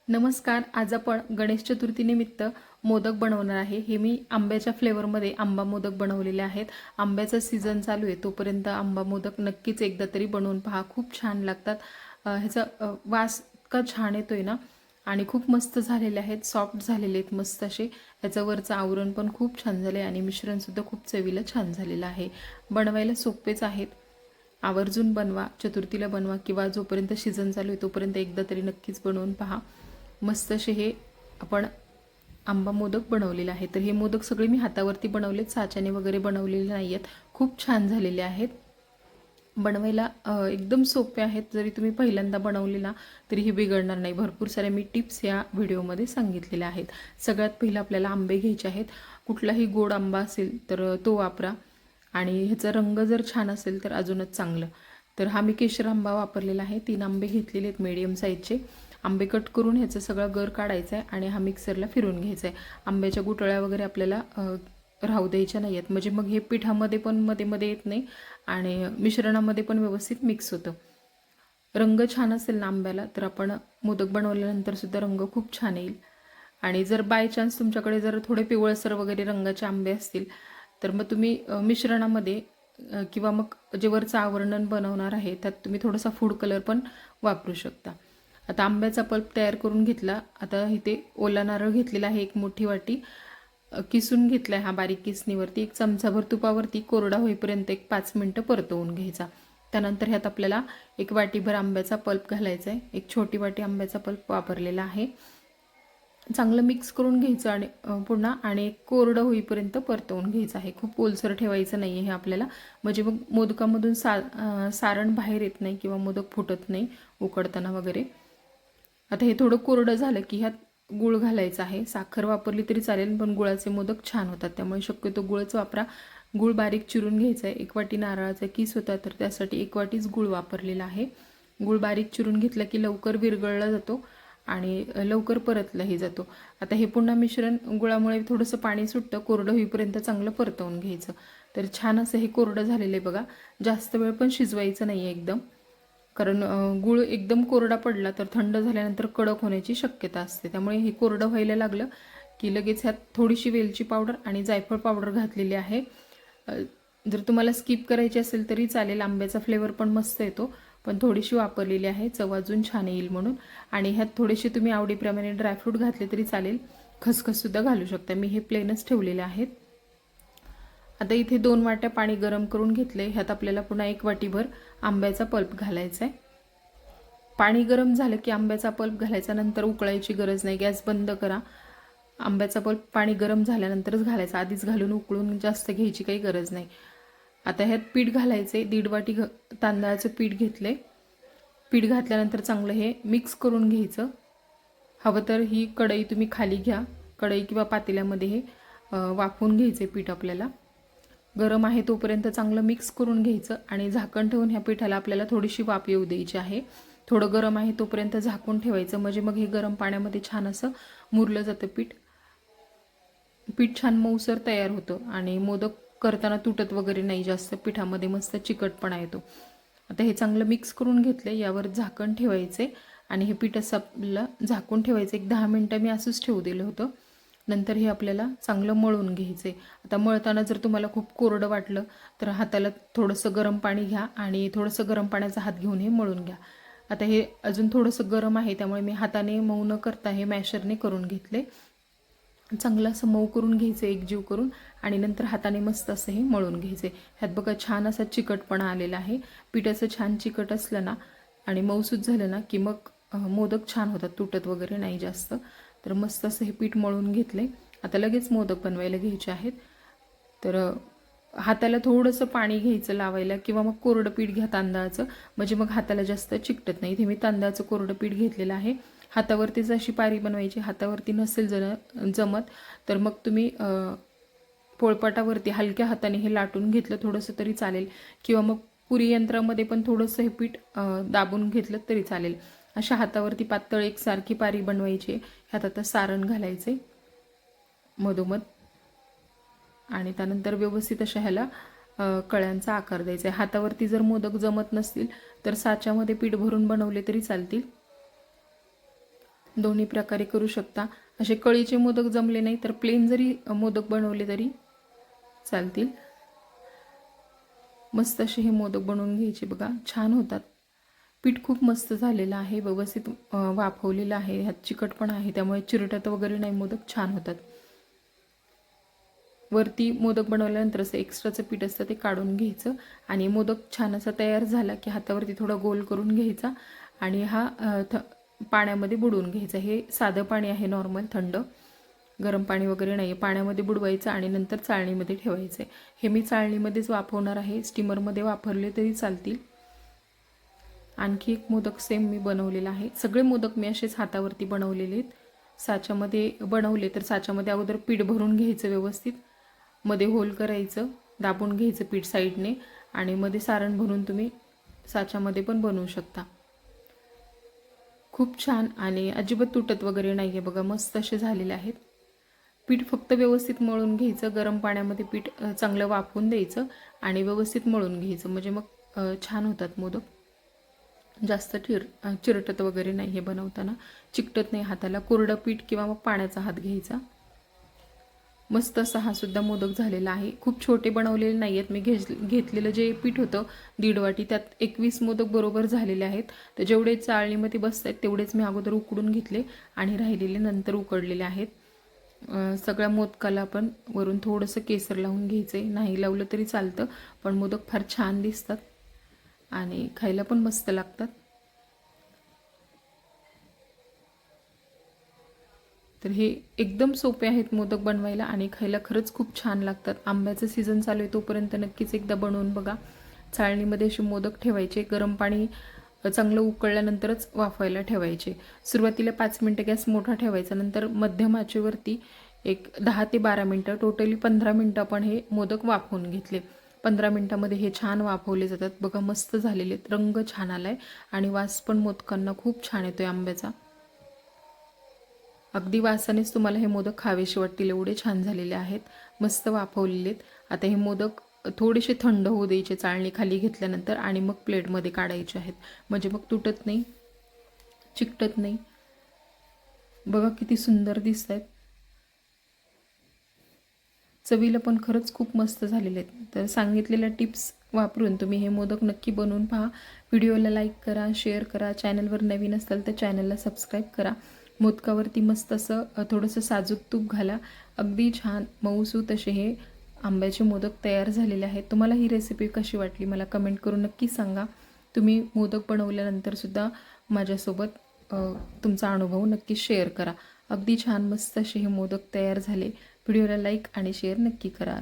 नमस्कार. आज आपण गणेश चतुर्थीनिमित्त मोदक बनवणार आहे. हे मी आंब्याच्या फ्लेवरमध्ये आंबा मोदक बनवलेले आहेत. आंब्याचा सीझन चालू आहे तोपर्यंत आंबा मोदक नक्कीच एकदा तरी बनवून पहा. खूप छान लागतात. ह्याचा वास इतका छान येतोय ना आणि खूप मस्त झालेले आहेत, सॉफ्ट झालेले आहेत मस्त असे. ह्याचं वरचं आवरण पण खूप छान झाले आणि मिश्रणसुद्धा खूप चवीला छान झालेलं आहे. बनवायला सोपेच आहेत. आवर्जून बनवा, चतुर्थीला बनवा किंवा जोपर्यंत सीझन चालू आहे तोपर्यंत एकदा तरी नक्कीच बनवून पहा. मस्त असे हे आपण आंबा मोदक बनवलेले आहे. तर हे मोदक सगळे मी हातावरती बनवलेत, साच्याने वगैरे बनवलेले नाही आहेत. खूप छान झालेले आहेत. बनवायला एकदम सोपे आहेत. जरी तुम्ही पहिल्यांदा बनवले ना तरी हे बिघडणार नाही. भरपूर साऱ्या मी टिप्स या व्हिडिओमध्ये सांगितलेल्या आहेत. सगळ्यात पहिलं आपल्याला आंबे घ्यायचे आहेत. कुठलाही गोड आंबा असेल तर तो वापरा आणि ह्याचा रंग जर छान असेल तर अजूनच चांगलं. तर हा मी केशर आंबा वापरलेला आहे. 3 आंबे घेतलेले आहेत मीडियम साईजचे. आंबे कट करून ह्याचं सगळं गर काढायचा आहे आणि हा मिक्सरला फिरवून घ्यायचा आहे. आंब्याच्या गुठळ्या वगैरे आपल्याला राहू द्यायच्या नाही आहेत, म्हणजे मग हे पिठामध्ये पण मध्ये मध्ये येत नाही आणि मिश्रणामध्ये पण व्यवस्थित मिक्स होतं. रंग छान असेल ना आंब्याला तर आपण मोदक बनवल्यानंतर सुद्धा रंग खूप छान येईल. आणि जर बाय चान्स तुमच्याकडे जर थोडे पिवळसर वगैरे रंगाचे आंबे असतील तर मग तुम्ही मिश्रणामध्ये किंवा मग जे वरचं आवरण बनवणार आहे त्यात तुम्ही थोडासा फूड कलर पण वापरू शकता. आता आंब्याचा पल्प तयार करून घेतला. आता इथे ओला नारळ घेतलेला आहे 1 मोठी वाटी. किसून घेतलाय हा बारीक किसणीवरती. 1 चमचाभर तुपावरती कोरडा होईपर्यंत 5 मिनिटं परतवून घ्यायचा. त्यानंतर ह्यात आपल्याला 1 वाटीभर आंब्याचा पल्प घालायचा आहे. 1 छोटी वाटी आंब्याचा पल्प वापरलेला आहे. चांगलं मिक्स करून घ्यायचं आणि पुन्हा आणि कोरडं होईपर्यंत परतवून घ्यायचं आहे. खूप ओलसर ठेवायचं नाही आहे हे आपल्याला, म्हणजे मग मोदकामधून सारण बाहेर येत नाही किंवा मोदक फुटत नाही उकडताना वगैरे. आता हे थोडं कोरडं झालं की ह्यात गूळ घालायचा आहे. साखर वापरली तरी चालेल पण गुळाचे मोदक छान होतात, त्यामुळे शक्यतो गुळच वापरा. गूळ बारीक चिरून घ्यायचा आहे. 1 वाटी नारळाचा किस होता तर त्यासाठी 1 वाटीच गूळ वापरलेला आहे. गूळ बारीक चिरून घेतला की लवकर विरघळला जातो आणि लवकर परतलाही जातो. आता हे पुन्हा मिश्रण गुळामुळे थोडंसं पाणी सुटतं. कोरडं होईपर्यंत चांगलं परतवून घ्यायचं. तर छान असं हे कोरडं झालेलं आहे बघा. जास्त वेळ पण शिजवायचं नाही आहे एकदम, कारण गूळ एकदम कोरडा पडला तर थंड झाल्यानंतर कडक होण्याची शक्यता असते. त्यामुळे हे कोरडं व्हायला लागलं की लगेच ह्यात थोडीशी वेलची पावडर आणि जायफळ पावडर घातलेली आहे. जर तुम्हाला स्किप करायची असेल तरी चालेल, आंब्याचा फ्लेवर पण मस्त येतो, पण थोडीशी वापरलेली आहे चव अजून छान येईल म्हणून. आणि ह्यात थोडेसे तुम्ही आवडीप्रमाणे ड्रायफ्रूट घातले तरी चालेल, खसखससुद्धा घालू शकता. मी हे प्लेनच ठेवलेले आहेत. आता इथे 2 वाट्या पाणी गरम करून घेतले. ह्यात आपल्याला पुन्हा 1 वाटीभर आंब्याचा पल्प घालायचा आहे. पाणी गरम झालं की आंब्याचा पल्प घालायचा, नंतर उकळायची गरज नाही. गॅस बंद करा. आंब्याचा पल्प पाणी गरम झाल्यानंतरच घालायचा, आधीच घालून उकळून जास्त घ्यायची काही गरज नाही. आता ह्यात पीठ घालायचे. 1.5 वाटी तांदळाचं पीठ घेतले. पीठ घातल्यानंतर चांगलं हे मिक्स करून घ्यायचं. हवं तर ही कढई तुम्ही खाली घ्या, कढई किंवा पातेल्यामध्ये हे वाफवून घ्यायचे पीठ आपल्याला. गरम आहे तोपर्यंत चांगलं मिक्स करून घ्यायचं आणि झाकण ठेवून ह्या पिठाला आपल्याला थोडीशी वाफ येऊ द्यायची आहे. थोडं गरम आहे तोपर्यंत झाकून ठेवायचं, म्हणजे मग हे गरम पाण्यामध्ये छान असं मुरलं जातं पीठ. पीठ छान मऊसर तयार होतं आणि मोदक करताना तुटत वगैरे नाही जास्त. पिठामध्ये मस्त चिकटपणा येतो. आता हे चांगलं मिक्स करून घेतले. यावर झाकण ठेवायचे आणि हे पीठ असं आपल्याला झाकून ठेवायचं. 10 मिनिटं मी असंच ठेवू दिलं होतं. नंतर हे आपल्याला चांगलं मळून घ्यायचे. आता मळताना जर तुम्हाला खूप कोरडं वाटलं तर हाताला थोडंसं गरम पाणी घ्या आणि थोडंसं गरम पाण्याचा हात घेऊन हे मळून घ्या. आता हे अजून थोडंसं गरम आहे त्यामुळे मी हाताने मऊ न करता हे मॅशरने करून घेतले. चांगलं असं मऊ करून घ्यायचं एकजीव करून आणि नंतर हाताने मस्त असं हे मळून घ्यायचे. ह्यात बघा छान असा चिकटपणा आलेला आहे. पीठ असं छान चिकट असलं ना आणि मऊसूद झालं ना की मग मोदक छान होतात, तुटत वगैरे नाही जास्त. तर मस्त असं हे पीठ मळून घेतले. आता लगेच मोदक बनवायला घ्यायचे आहेत. तर हाताला थोडंसं पाणी घ्यायचं लावायला किंवा मग कोरडं पीठ घ्या तांदळाचं, म्हणजे मग हाताला जास्त चिकटत नाही. इथे मी तांदळाचं कोरडं पीठ घेतलेलं आहे. हातावरतीच अशी पारी बनवायची. हातावरती नसेल जमत तर मग तुम्ही पोळपाटावरती हलक्या हाताने हे लाटून घेतलं थोडंसं तरी चालेल, किंवा मग पुरी यंत्रामध्ये पण थोडंसं हे पीठ दाबून घेतलं तरी चालेल. अशा हातावरती पातळ एकसारखी पारी बनवायची. ह्यात आता सारण घालायचे मधोमध आणि त्यानंतर व्यवस्थित अशा ह्याला कळ्यांचा आकार द्यायचा आहे. हातावरती जर मोदक जमत नसतील तर साच्यामध्ये पीठ भरून बनवले तरी चालतील. दोन्ही प्रकारे करू शकता. असे कळीचे मोदक जमले नाही तर प्लेन जरी मोदक बनवले तरी चालतील. मस्त असे हे मोदक बनवून घ्यायचे बघा, छान होतात. पीठ खूप मस्त झालेलं आहे, व्यवस्थित वाफवलेलं आहे, ह्यात चिकटपणा आहे त्यामुळे चिरटत वगैरे नाही, मोदक छान होतात. वरती मोदक बनवल्यानंतर असं एक्स्ट्राचं पीठ असतं ते काढून घ्यायचं आणि मोदक छान असा तयार झाला की हातावरती थोडा गोल करून घ्यायचा आणि हा पाण्यामध्ये बुडवून घ्यायचा. हे साधं पाणी आहे, नॉर्मल थंड, गरम पाणी वगैरे नाही आहे. पाण्यामध्ये बुडवायचं आणि नंतर चाळणीमध्ये ठेवायचं आहे. हे मी चाळणीमध्येच वाफवणार आहे, स्टीमरमध्ये वापरले तरी चालतील. आणखी एक मोदक सेम मी बनवलेला आहे. सगळे मोदक मी असेच हातावरती बनवलेले आहेत. साच्यामध्ये बनवले तर साच्यामध्ये अगोदर पीठ भरून घ्यायचं व्यवस्थित, मध्ये होल करायचं, दाबून घ्यायचं पीठ साईडने आणि मध्ये सारण भरून तुम्ही साच्यामध्ये पण बनवू शकता. खूप छान आणि अजिबात तुटत वगैरे नाही आहे बघा, मस्त असे झालेले आहेत. पीठ फक्त व्यवस्थित मळून घ्यायचं, गरम पाण्यामध्ये पीठ चांगलं वाफवून द्यायचं आणि व्यवस्थित मळून घ्यायचं, म्हणजे मग छान होतात मोदक. जास्त चिरटत वगैरे नाही हे बनवताना, चिकटत नाही हाताला. कोरडं पीठ किंवा मग पाण्याचा हात घ्यायचा. मस्त असा हा सुद्धा मोदक झालेला आहे. खूप छोटे बनवलेले नाही आहेत. मी घेतलेलं जे पीठ होतं 1.5 वाटी, त्यात 21 मोदक बरोबर झालेले आहेत. तर जेवढे चाळणीमध्ये बसत आहेत तेवढेच मी अगोदर उकडून घेतले आणि राहिलेले नंतर उकडलेले आहेत. सगळ्या मोदकाला आपण वरून थोडंसं केसर लावून घ्यायचं आहे, नाही लावलं तरी चालतं, पण मोदक फार छान दिसतात आणि खायला पण मस्त लागतात. तर हे एकदम सोपे आहेत मोदक बनवायला आणि खायला खरंच खूप छान लागतात. आंब्याचं सीझन चालू आहे तोपर्यंत नक्कीच एकदा बनवून बघा. चाळणीमध्ये असे मोदक ठेवायचे, गरम पाणी चांगलं उकळल्यानंतरच वाफवायला ठेवायचे. सुरुवातीला 5 मिनटं गॅस मोठा ठेवायचा, नंतर मध्यम आचेवरती एक 10 ते 12 मिनटं, टोटली 15 मिनटं आपण हे मोदक वाफवून घेतले. 15 मिनटामध्ये हे छान वाफवले जातात बघा, मस्त झालेले, रंग छान आलाय आणि वास पण मोदकांना खूप छान येतोय आंब्याचा. अगदी वासानेच तुम्हाला हे मोदक खावेसे वाटतील, एवढे छान झालेले आहेत, मस्त वाफवलेले आहेत. आता हे मोदक थोडेसे थंड होऊ द्यायचे चाळणी खाली घेतल्यानंतर आणि मग प्लेटमध्ये काढायचे आहेत, म्हणजे मग तुटत नाही, चिकटत नाही. बघा किती सुंदर दिसत आहेत, चवीला पण खरंच खूप मस्त झालेले आहेत. तर सांगितलेल्या टिप्स वापरून तुम्ही हे मोदक नक्की बनवून पहा. व्हिडिओला लाईक करा, शेअर करा, चॅनलवर नवीन असाल तर चॅनलला सबस्क्राईब करा. मोदकावरती मस्त असं थोडंसं साजूक तूप घाला. अगदी छान मऊसूत असे हे आंब्याचे मोदक तयार झालेले आहेत. तुम्हाला ही रेसिपी कशी वाटली मला कमेंट करून नक्की सांगा. तुम्ही मोदक बनवल्यानंतरसुद्धा माझ्यासोबत तुमचा अनुभव नक्की शेअर करा. अगदी छान मस्त असे हे मोदक तयार झाले. व्हिडिओला लाईक आणि शेअर नक्की करा.